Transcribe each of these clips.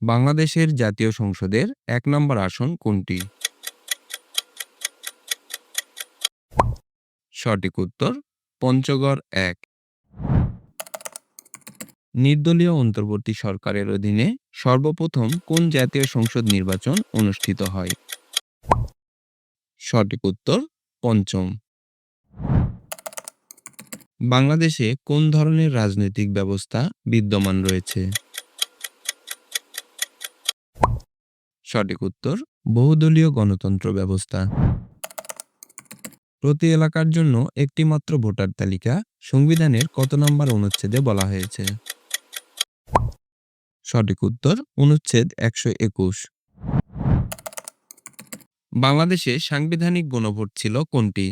বাংলাদেশের জাতীয় সংসদের ১ নম্বর আসন কোনটি? সঠিক উত্তর পঞ্চগড় ১। নির্দলীয় অন্তর্বর্তী সরকারের অধীনে সর্বপ্রথম কোন জাতীয় সংসদ নির্বাচন অনুষ্ঠিত হয়? সঠিক উত্তর পঞ্চম। বাংলাদেশে কোন ধরনের রাজনৈতিক ব্যবস্থা বিদ্যমান রয়েছে? সঠিক উত্তর বহুদলীয় গণতন্ত্র ব্যবস্থা। প্রতি এলাকার জন্য একটি মাত্র ভোটার তালিকা সংবিধানের কত নম্বর অনুচ্ছেদে বলা হয়েছে? সঠিক উত্তর অনুচ্ছেদ ১২১। বাংলাদেশে সাংবিধানিক গণভোট ছিল কোনটি?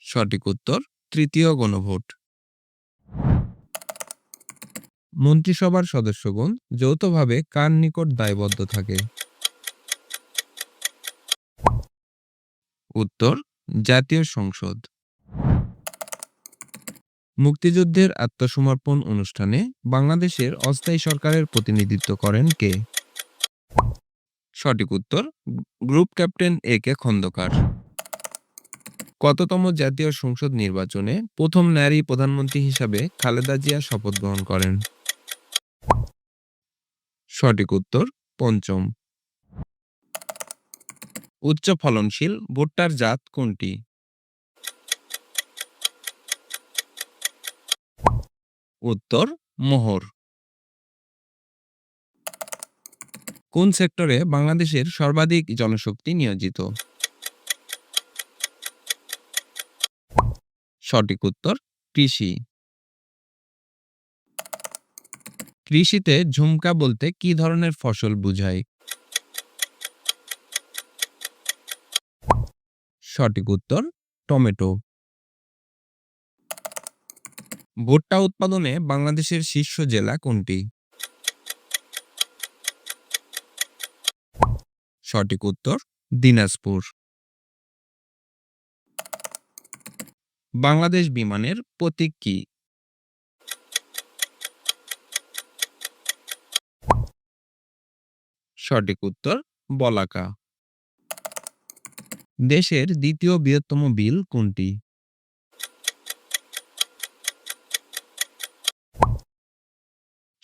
সঠিক উত্তর তৃতীয় গণভোট। মন্ত্রিসভার সদস্যগণ যৌথভাবে কার নিকট দায়বদ্ধ থাকে? উত্তর জাতীয় সংসদ। মুক্তিযুদ্ধের আত্মসমর্পণ অনুষ্ঠানে বাংলাদেশের অস্থায়ী সরকারের প্রতিনিধিত্ব করেন কে? সঠিক উত্তর গ্রুপ ক্যাপ্টেন এ কে খন্দকার। কততম জাতীয় সংসদ নির্বাচনে প্রথম নারী প্রধানমন্ত্রী হিসাবে খালেদা জিয়া শপথ গ্রহণ করেন? সঠিক উত্তর পঞ্চম। উচ্চ ফলনশীল ভুট্টার জাত কোনটি? উত্তর মোহর। কোন সেক্টরে বাংলাদেশের সর্বাধিক জনশক্তি নিয়োজিত? সঠিক উত্তর কৃষি। কৃষিতে ঝুমকা বলতে কি ধরনের ফসল বোঝায়? সঠিক উত্তর টমেটো। ভুট্টা উৎপাদনে বাংলাদেশের শীর্ষ জেলা কোনটি? সঠিক উত্তর দিনাজপুর। বাংলাদেশ বিমানের প্রতীক কি? সঠিক উত্তর বলাকা। দেশের দ্বিতীয় বৃহত্তম বিল কোনটি?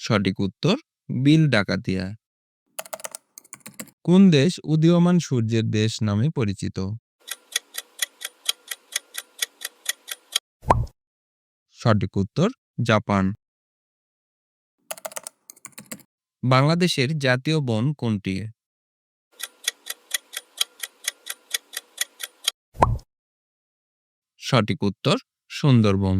সঠিক উত্তর বিল ডাকাতিয়া। কোন দেশ উদীয়মান সূর্যের দেশ নামে পরিচিত? সঠিক উত্তর জাপান। বাংলাদেশের জাতীয় বন কোনটি? সঠিক উত্তর সুন্দরবন।